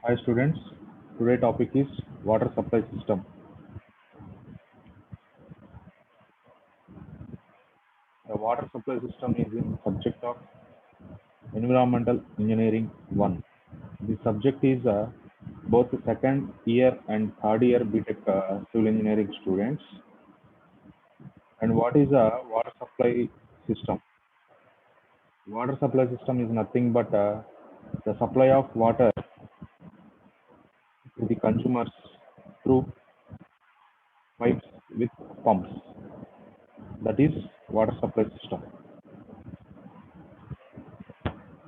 Hi students, today topic is water supply system. The water supply system is in subject of environmental engineering 1. The subject is both second year and third year BTech civil engineering students. And what is a water supply system? Water supply system is nothing but the supply of water to the consumers through pipes with pumps. That is water supply system.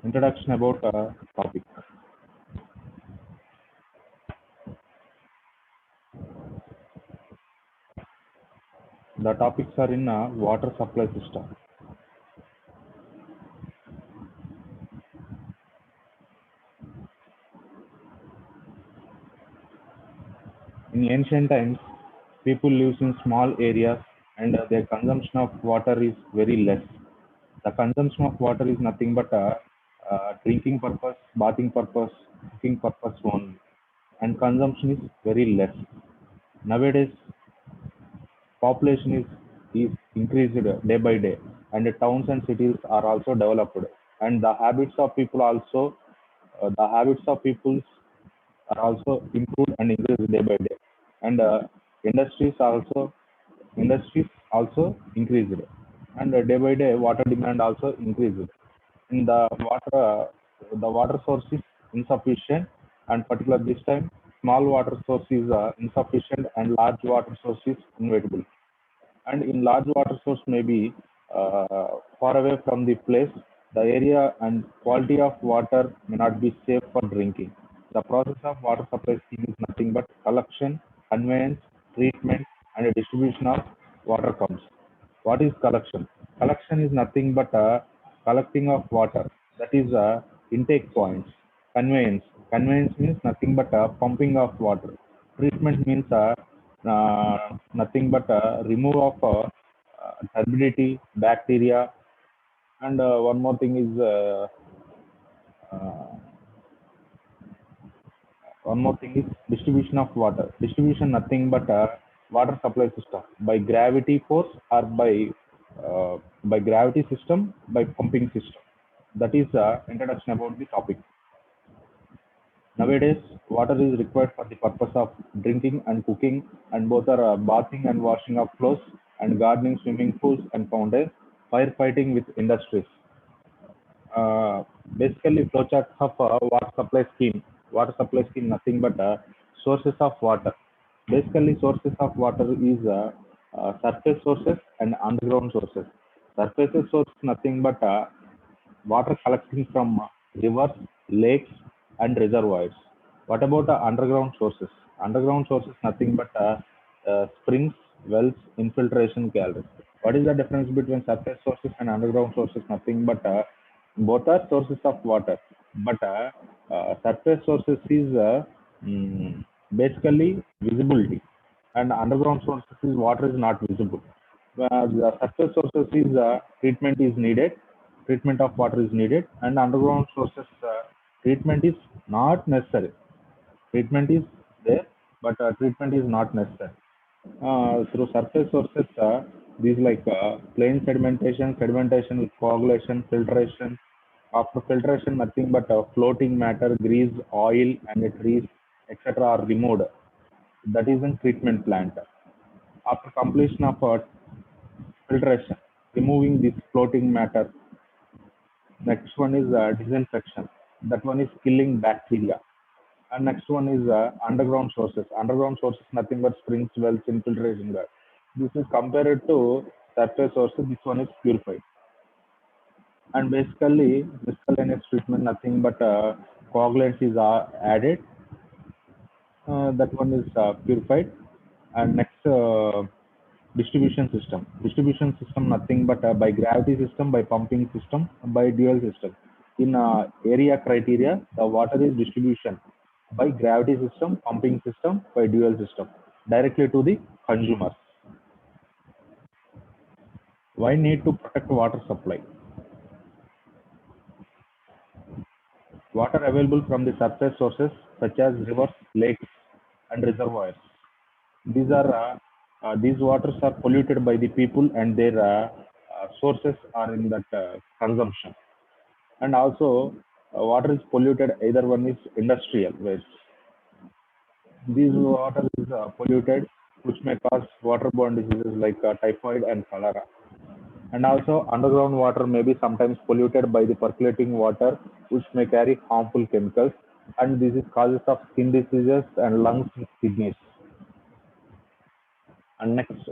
Introduction about topic. The topics are in water supply system. In ancient times, people lives in small areas and their consumption of water is very less. The consumption of water is nothing but drinking purpose, bathing purpose, cooking purpose only, and consumption is very less. Nowadays, population is increased day by day, and the towns and cities are also developed, and the habits of people also the habits of people are also improved and increased day by day, and industries also industries also increased, and day by day water demand also increased. In the water source is insufficient, and particular this time small water source is insufficient and large water source is inevitable. And in large water source may be far away from the place, the area and quality of water may not be safe for drinking. The process of water supply scheme is nothing but collection, conveyance, treatment, and distribution of water pumps. What is collection? Collection is nothing but collecting of water, that is intake points. Conveyance means nothing but pumping of water. Treatment means nothing but remove of turbidity, bacteria, and uh, one more thing is distribution of water. Distribution nothing but water supply system by gravity force or by gravity system, by pumping system. That is introduction about the topic. Nowadays, water is required for the purpose of drinking and cooking, and both are bathing and washing of clothes, and gardening, swimming pools and fountains, firefighting with industries. Uh, Basically, flowcharts of water supply scheme. Water supply scheme nothing but sources of water. Basically, sources of water is surface sources and underground sources. Surface source nothing but water collecting from rivers, lakes, and reservoirs. What about the underground sources? Underground sources nothing but springs, wells, infiltration galleries. What is the difference between surface sources and underground sources? Nothing but both are sources of water, but surface sources is basically visibility, and underground sources is water is not visible. The surface sources is treatment is needed, treatment of water is needed, and underground sources treatment is not necessary. Treatment is there, but treatment is not necessary. Through surface sources, these like plain sedimentation with coagulation, filtration. After filtration, nothing but floating matter, grease, oil, and trees, etc. are removed. That is in treatment plant. After completion of filtration, removing this floating matter. Next one is disinfection. That one is killing bacteria. And next one is underground sources. Underground sources nothing but springs, wells, infiltration well. This is compared to surface sources. This one is purified. And basically, miscellaneous treatment nothing but coagulants is added. That one is purified. And next, distribution system. Distribution system nothing but by gravity system, by pumping system, by dual system. In area criteria, the water is distribution by gravity system, pumping system, by dual system, directly to the consumers. Why need to protect water supply? Water available from the surface sources such as rivers, lakes, and reservoirs. These waters are polluted by the people, and their sources are in that consumption. And also, water is polluted. Either one is industrial waste. These water is polluted, which may cause waterborne diseases like typhoid and cholera. And also, underground water may be sometimes polluted by the percolating water, which may carry harmful chemicals. And this is causes of skin diseases and lungs and kidneys. And next,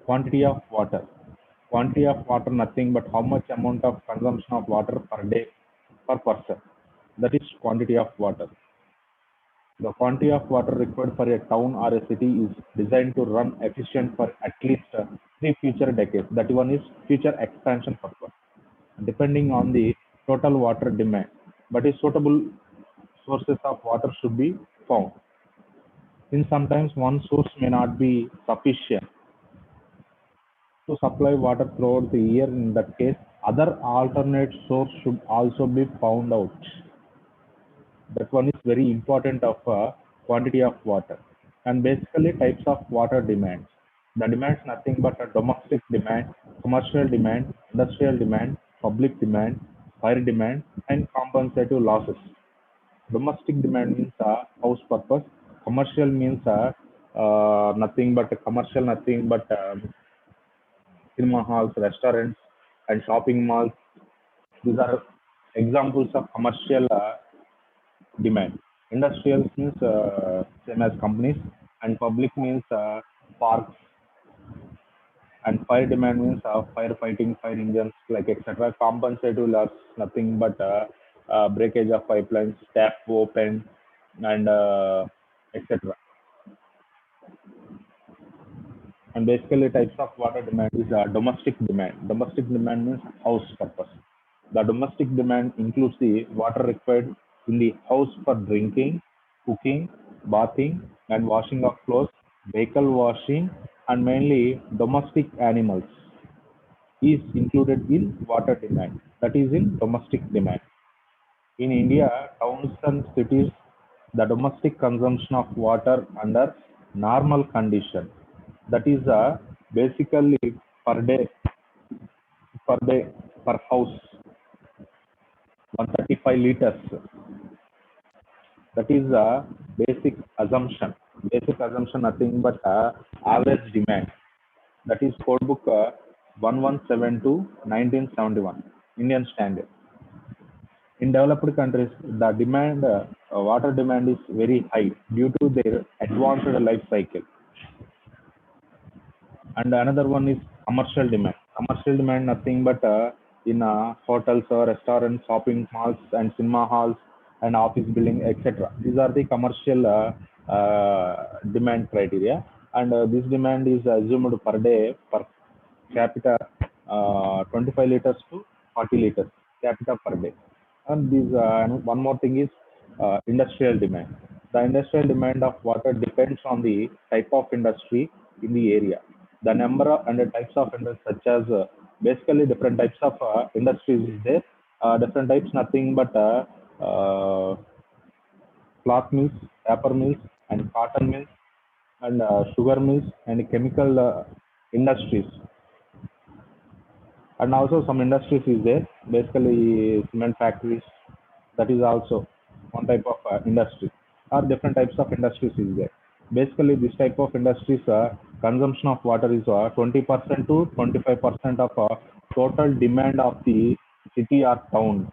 quantity of water. Quantity of water, nothing but how much amount of consumption of water per day per person. That is quantity of water. The quantity of water required for a town or a city is designed to run efficient for at least three future decades. That one is future expansion purpose, depending on the total water demand. But a suitable sources of water should be found. Since sometimes one source may not be sufficient to supply water throughout the year, in that case, other alternate source should also be found out. That one is very important of quantity of water. And basically types of water demands. The demands nothing but a domestic demand, commercial demand, industrial demand, public demand, fire demand, and compensative losses. Domestic demand means house purpose. Commercial means nothing but commercial, nothing but cinema halls, restaurants, and shopping malls. These are examples of commercial demand. Industrial means same as companies, and public means parks, and fire demand means firefighting, fire engines, like etc. Compensative loss, nothing but breakage of pipelines, tap open, and etc. And basically, types of water demand is domestic demand. Domestic demand means house purpose. The domestic demand includes the water required in the house for drinking, cooking, bathing, and washing of clothes, vehicle washing, and mainly domestic animals is included in water demand. That is in domestic demand. In India, towns and cities, the domestic consumption of water under normal condition. That is basically per day, per day, per house, 135 liters. That is a basic assumption. Basic assumption, nothing but average demand. That is code book 1172 1971, Indian standard. In developed countries, the demand, water demand is very high due to their advanced life cycle. And another one is commercial demand. Commercial demand, nothing but in hotels or restaurants, shopping malls, and cinema halls, and office building, etc. These are the commercial demand criteria, and this demand is assumed per day per capita 25 liters to 40 liters capita per day. And these and one more thing is industrial demand. The industrial demand of water depends on the type of industry in the area. The number of and the types of industries, such as basically different types of industries is there. Different types, nothing but cloth mills, paper mills, and cotton mills, and sugar mills, and chemical industries. And also some industries is there, basically cement factories. That is also one type of industry, or different types of industries is there. Basically this type of industries consumption of water is 20% to 25% of total demand of the city or town.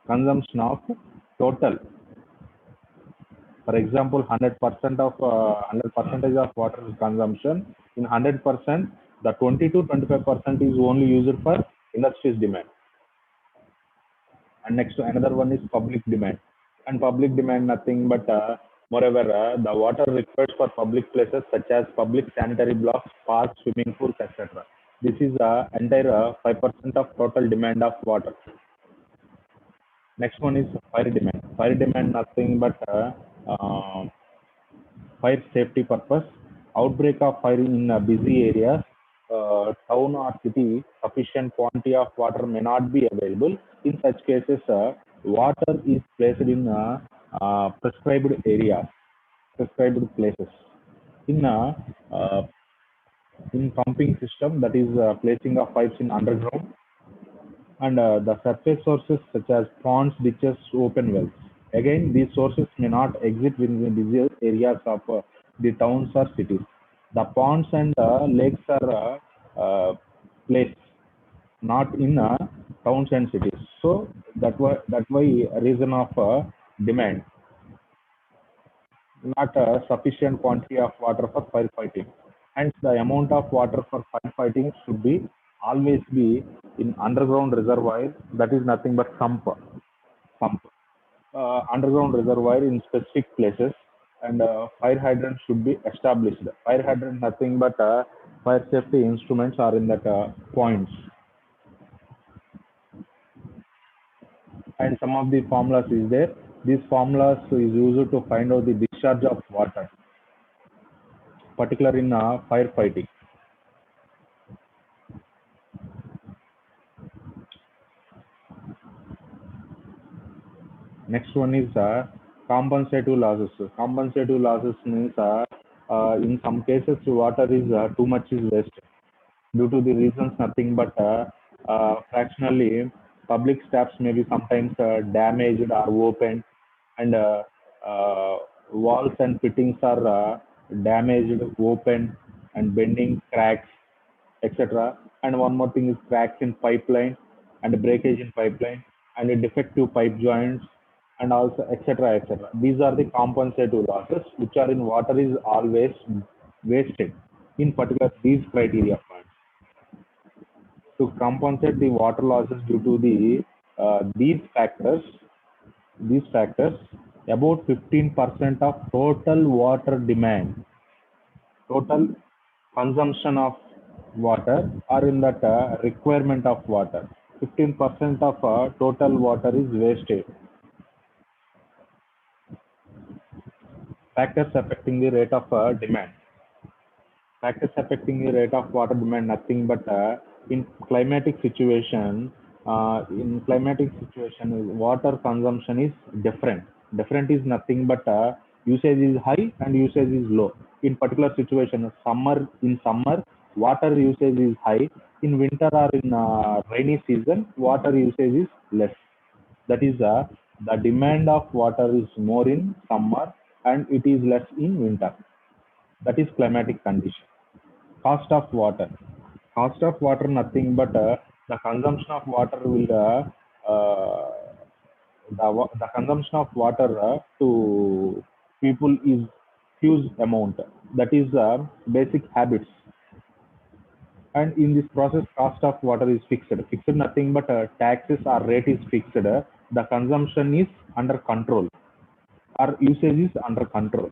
Consumption of total, for example, 100% of 100 percentage of water consumption, in 100%, the 20 to 25% is only used for industries demand. And next, another one is public demand. And public demand, nothing but moreover, the water required for public places such as public sanitary blocks, parks, swimming pools, etc. This is entire 5% of total demand of water. Next one is fire demand. Fire demand, nothing but uh, fire safety purpose. Outbreak of fire in busy areas, town or city, sufficient quantity of water may not be available. In such cases, water is placed in prescribed areas, prescribed places. In in pumping system, that is placing of pipes in underground, and the surface sources such as ponds, ditches, open wells. Again, these sources may not exist within the busy areas of the towns or cities. The ponds and lakes are placed not in towns and cities. So that why a reason of demand, not a sufficient quantity of water for firefighting. Hence, the amount of water for firefighting should be always be in underground reservoir. That is nothing but sump, underground reservoir in specific places, and fire hydrant should be established. Fire hydrant nothing but fire safety instruments are in that points, and some of the formulas is there. These formulas is used to find out the discharge of water, particular in firefighting. Next one is compensative losses. Compensative losses means in some cases water is too much is wasted due to the reasons nothing but fractionally public steps may be sometimes damaged or opened, and uh, walls and fittings are damaged, opened, and bending, cracks, etc. And one more thing is cracks in pipeline and breakage in pipeline and defective pipe joints, and also etc. etc. These are the compensative losses which are in water is always wasted in particular these criteria points. To compensate the water losses due to the these factors, about 15% of total water demand, total consumption of water, or in that requirement of water. 15% of total water is wasted. Factors affecting the rate of demand. Factors affecting the rate of water demand nothing but in climatic situation. Water consumption is different is nothing but usage is high and usage is low. In particular situation, in summer water usage is high. In winter or in rainy season water usage is less. That is the demand of water is more in summer and it is less in winter. That is climatic condition. Cost of water. Cost of water nothing but the consumption of water will the consumption of water to people is huge amount. That is basic habits. And in this process, cost of water is fixed. Fixed nothing but taxes or rate is fixed. The consumption is under control. Our usage is under control.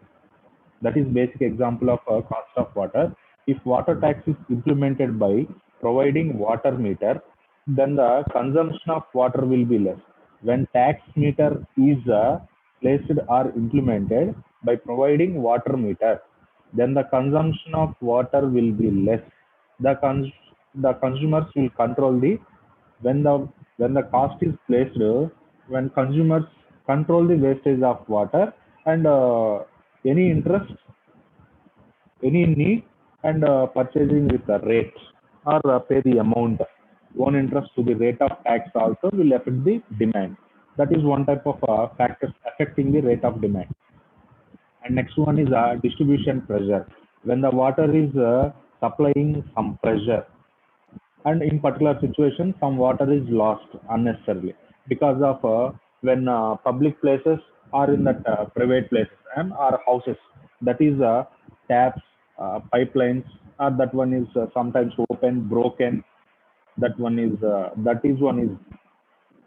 That is basic example of cost of water. If water tax is implemented by providing water meter, then the consumption of water will be less. When tax meter is placed or implemented by providing water meter, then the consumption of water will be less. The the consumers will control the when the when the cost is placed, when consumers control the wastage of water, and any interest, any need, and purchasing with the rate or pay the amount. One interest to the rate of tax also will affect the demand. That is one type of factors affecting the rate of demand. And next one is distribution pressure. When the water is supplying some pressure, and in particular situation some water is lost unnecessarily because of when public places are in that private places and our houses, that is taps, pipelines, that one is sometimes open, broken. That is one is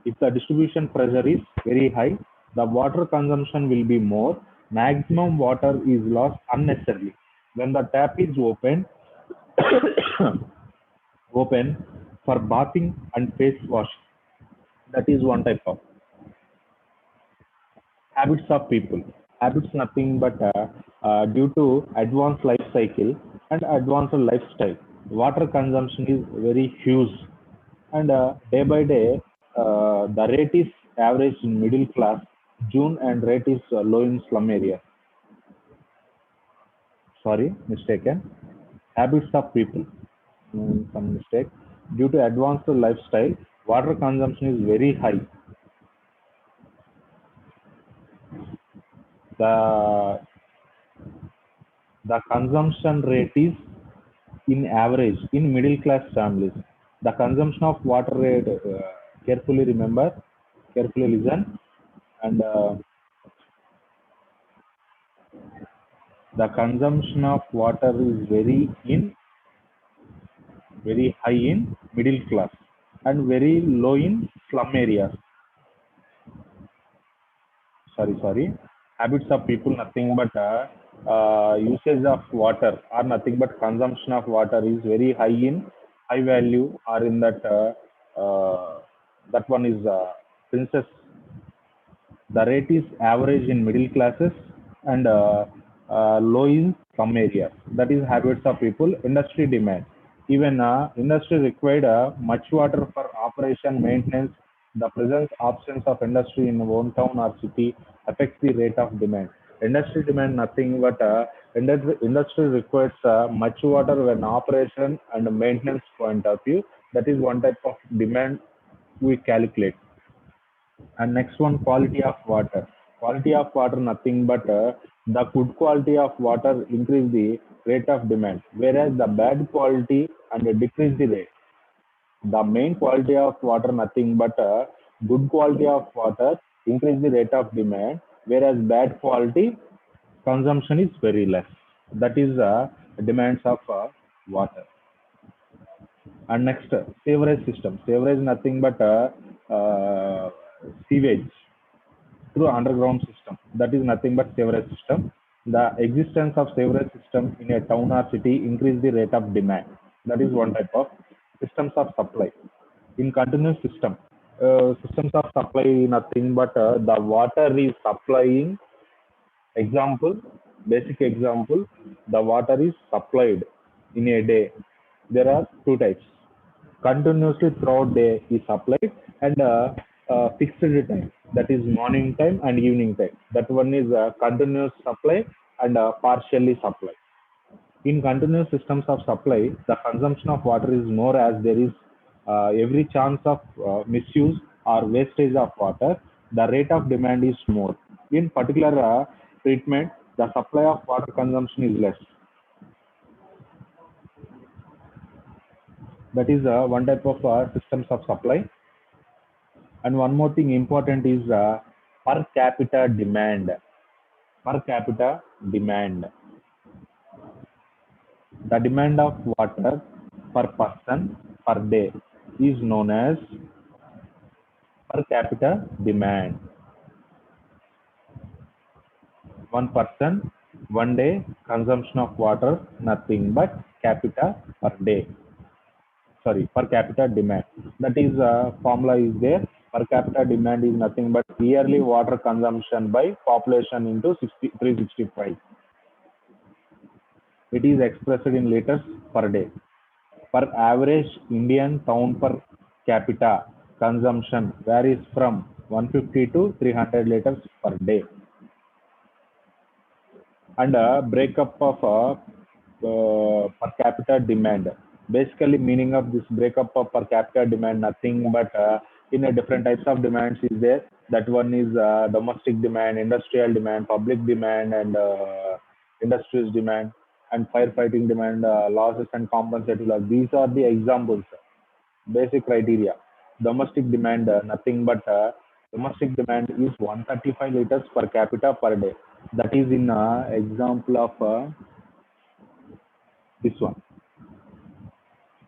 if the distribution pressure is very high, the water consumption will be more. Maximum water is lost unnecessarily when the tap is open for bathing and face wash. That is one type of habits of people. Habits nothing but due to advanced life cycle and advanced lifestyle, water consumption is very huge, and day by day the rate is average in middle class, June, and rate is low in slum area. Sorry, mistaken. Habits of people. Some mistake. Due to advanced lifestyle, water consumption is very high. The the consumption rate is in average in middle class families. The consumption of water rate, carefully remember, carefully listen, and the consumption of water is very high in middle class and very low in slum areas. Sorry. Habits of people nothing but usage of water or nothing but consumption of water is very high in high value or in that one is princess. The rate is average in middle classes and low in some areas. That is habits of people. Industry demand. Even industry required much water for operation maintenance. The presence absence of industry in one town or city affects the rate of demand. Industry demand nothing but industry requires much water when operation and maintenance point of view. That is one type of demand we calculate. And next one, quality of water. Quality of water, nothing but the good quality of water increase the rate of demand, whereas the bad quality and decrease the rate. The main quality of water, nothing but good quality of water increase the rate of demand, whereas bad quality consumption is very less. That is demands of water. And next, sewerage system. Sewerage nothing but sewage through underground system. That is nothing but sewerage system. The existence of sewerage system in a town or city increase the rate of demand. That is one type of systems of supply. In continuous system, systems of supply nothing but the water is supplying. Example, basic example, the water is supplied in a day. There are two types. Continuously throughout day is supplied and fixed time, that is morning time and evening time. That one is continuous supply and partially supply. In continuous systems of supply, the consumption of water is more as there is every chance of misuse or wastage of water. The rate of demand is more. In particular treatment, the supply of water consumption is less. That is one type of systems of supply. And one more thing important is per capita demand. Per capita demand. The demand of water per person per day is known as per capita demand. One person, one day consumption of water, nothing but capita per day. Sorry, per capita demand. That is formula is there. Per capita demand is nothing but yearly water consumption by population into 365. It is expressed in liters per day. Per average Indian town per capita consumption varies from 150 to 300 liters per day. And breakup of per capita demand. Basically, meaning of this breakup of per capita demand nothing but in a different types of demands is there. That one is domestic demand, industrial demand, public demand, and industries demand, and firefighting demand, losses and compensated loss. These are the examples, basic criteria. Domestic demand, nothing but domestic demand is 135 liters per capita per day. That is in example of this one.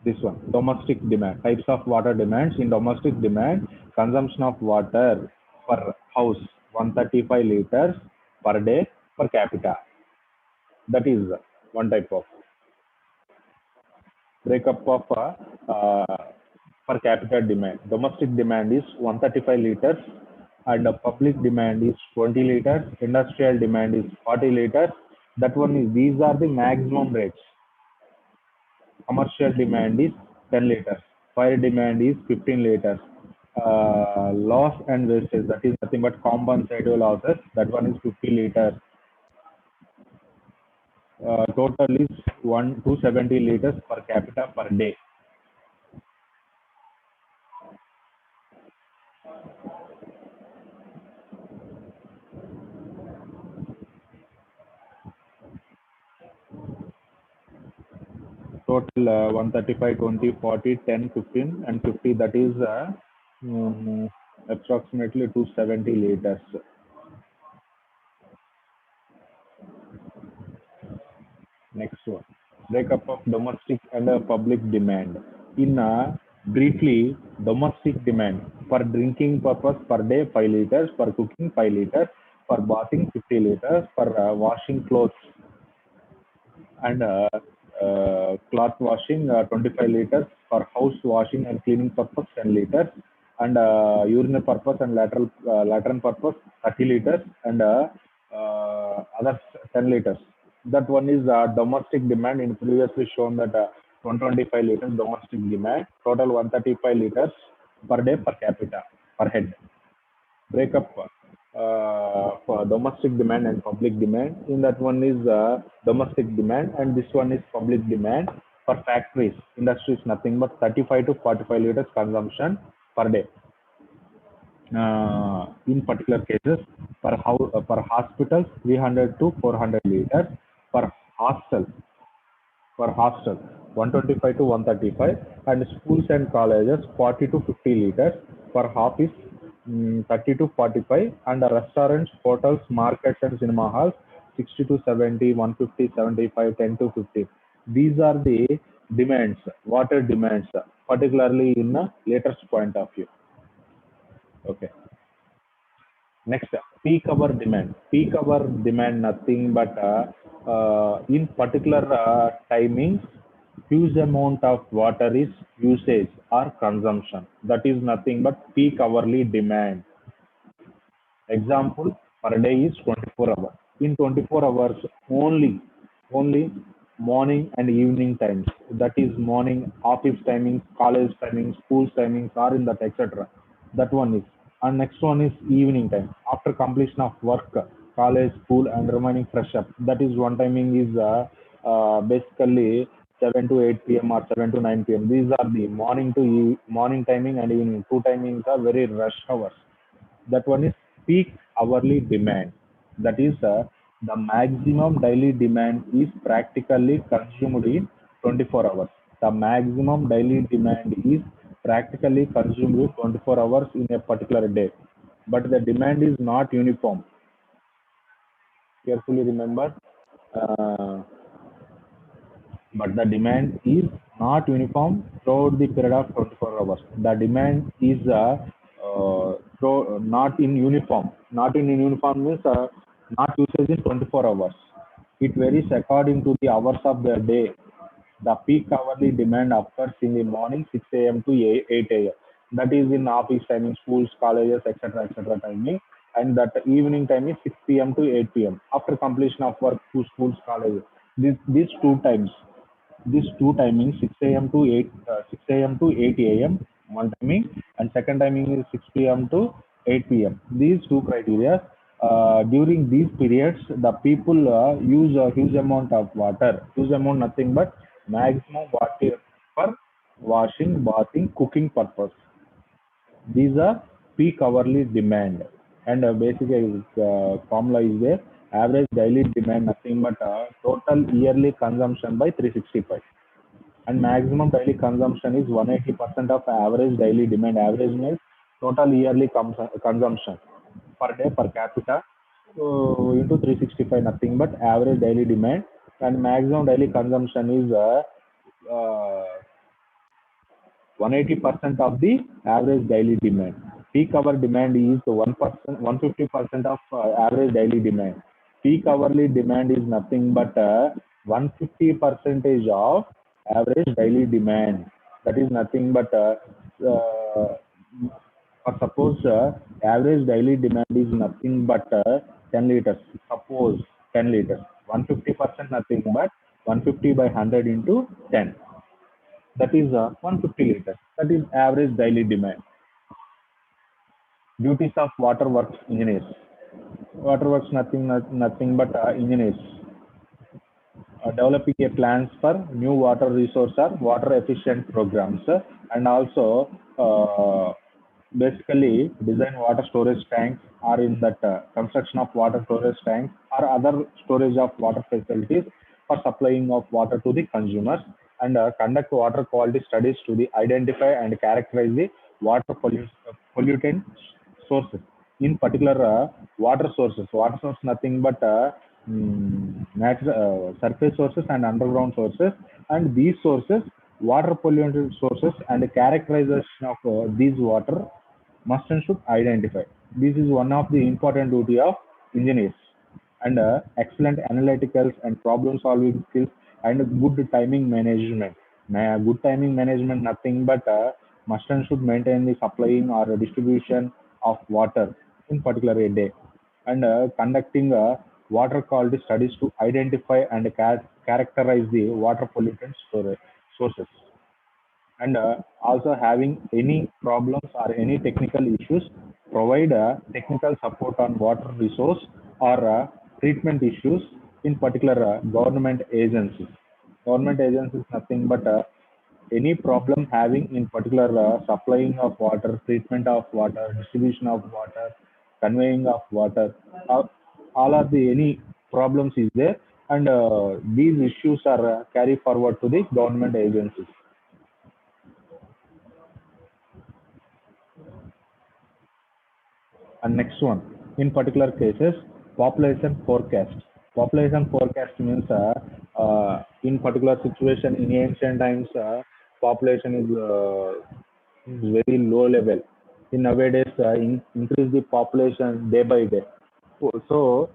This one, domestic demand. Types of water demands. In domestic demand, consumption of water per house 135 liters per day per capita. That is one type of breakup of per capita demand. Domestic demand is 135 liters and public demand is 20 liters. Industrial demand is 40 liters. That one is, these are the maximum rates. Commercial demand is 10 liters. Fire demand is 15 liters. Loss and wastage, that is nothing but compensated losses. That one is 50 liters. Total is 270 liters per capita per day. Total 135, 20, 40, 10, 15, and 50. That is mm, approximately 270 liters. Next one, breakup of domestic and public demand. In briefly, domestic demand for drinking purpose per day 5 liters, for cooking 5 liters, for bathing 50 liters, for washing clothes and cloth washing 25 liters, for house washing and cleaning purpose 10 liters, and urinal purpose and lateral purpose 30 liters, and others 10 liters. That one is domestic demand. In previously shown that 125 liters domestic demand, total 135 liters per day per capita per head. Breakup for domestic demand and public demand. In that one is domestic demand, and this one is public demand. For factories, industries, nothing but 35 to 45 liters consumption per day. In particular cases, per hospitals, 300 to 400 liters. Per hostel, per hostel, 125 to 135, and schools and colleges 40 to 50 liters. Per office, 30 to 45, and the restaurants, hotels, markets, and cinema halls 60 to 70, 150, 75, 10 to 50. These are the demands, water demands, particularly in a latest point of view. Okay. Next, peak hour demand. Peak hour demand, nothing but in particular timings, huge amount of water is usage or consumption. That is nothing but peak hourly demand. Example, per day is 24 hours. In 24 hours, only morning and evening times. That is morning, office timings, college timings, school timings are in that, etc. That one is. And next one is evening time. After completion of work, college, school, and remaining fresh up. That is one timing is basically 7 to 8 p.m. or 7 to 9 p.m. These are the morning timing and evening. Two timings are very rush hours. That one is peak hourly demand. That is the maximum daily demand is practically consumed in 24 hours. The maximum daily demand is practically consumed in 24 hours in a particular day. But the demand is not uniform. Carefully remember. Uh, but the demand is not uniform throughout the period of 24 hours. The demand is not in uniform. Not in uniform means not usage in 24 hours. It varies according to the hours of the day. The peak hourly demand occurs in the morning 6 a.m. to 8 a.m. That is in office timing, schools, colleges, etc. timing. And that evening time is 6 p.m. to 8 p.m. After completion of work to schools, colleges. These two times, these two timings, 6 a.m. to 6 a.m. to 8 a.m. one timing, and second timing is 6 p.m. to 8 p.m. These two criteria, during these periods, the people use a huge amount of water. Huge amount, nothing but maximum water for washing, bathing, cooking purpose. These are peak hourly demand. And basically, formula is there. Average daily demand, nothing but total yearly consumption by 365. And maximum daily consumption is 180% of average daily demand. Average means total yearly consumption per day per capita. So into 365, nothing but average daily demand. And maximum daily consumption is uh, 180% of the average daily demand. Peak hour demand is 1%, 150% of average daily demand. Peak hourly demand is nothing but 150 percentage of average daily demand. That is nothing but uh, or suppose average daily demand is nothing but 10 liters. Suppose 10 liters. 150% nothing but 150 by 100 into 10. That is 150 liters. That is average daily demand. Duties of waterworks engineers. Waterworks nothing but engineers developing a plans for new water resource or water efficient programs, and also uh, basically design water storage tanks or in that construction of water storage tanks or other storage of water facilities for supplying of water to the consumers, and conduct water quality studies to the identify and characterize the water pollutant sources. In particular, water sources. Water source nothing but natural surface sources and underground sources. And these sources, water pollutant sources, and the characterization of these water must and should identify. This is one of the important duty of engineers, and excellent analyticals and problem solving skills and good timing management. Good timing management nothing but must and should maintain the supplying or distribution of water in particular a day, and conducting water quality studies to identify and characterize the water pollutant storage sources, and also having any problems or any technical issues, provide technical support on water resource or treatment issues in particular government agencies. Government agencies nothing but any problem having in particular supplying of water, treatment of water, distribution of water, conveying of water, uh, all are the any problems is there, and these issues are carried forward to the government agencies. And next one, in particular cases, population forecast. Population forecast means in particular situation in ancient times, population is very low level. In nowadays, increase the population day by day. So,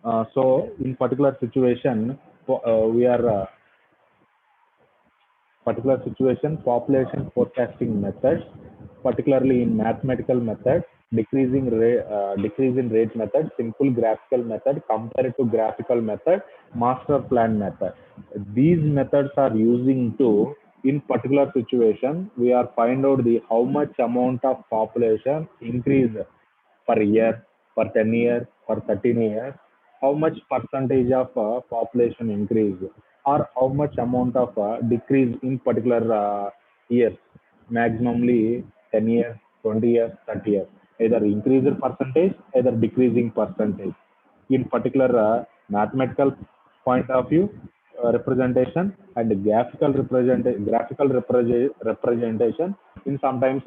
in particular situation, we are particular situation, population forecasting methods, particularly in mathematical method, decrease in rate method, simple graphical method, comparative graphical method, master plan method. These methods are using to, in particular situation, we are find out the how much amount of population increase per year, per 10 years, per 13 years, how much percentage of population increase or how much amount of decrease in particular years, maximally 10 years, 20 years, 30 years, either increasing percentage, either decreasing percentage. In particular mathematical point of view, representation and graphical representation, in sometimes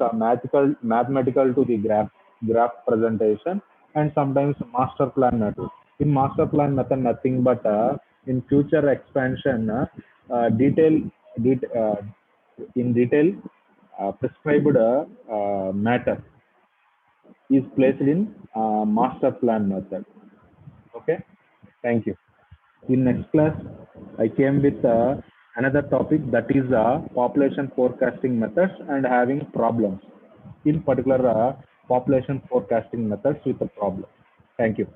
mathematical to the graph presentation, and sometimes master plan method. In master plan method nothing but in future expansion, detail det- in detail prescribed matter is placed in master plan method. Okay, thank you. In next class, I came with another topic, that is population forecasting methods and having problems. In particular, population forecasting methods with a problem. Thank you.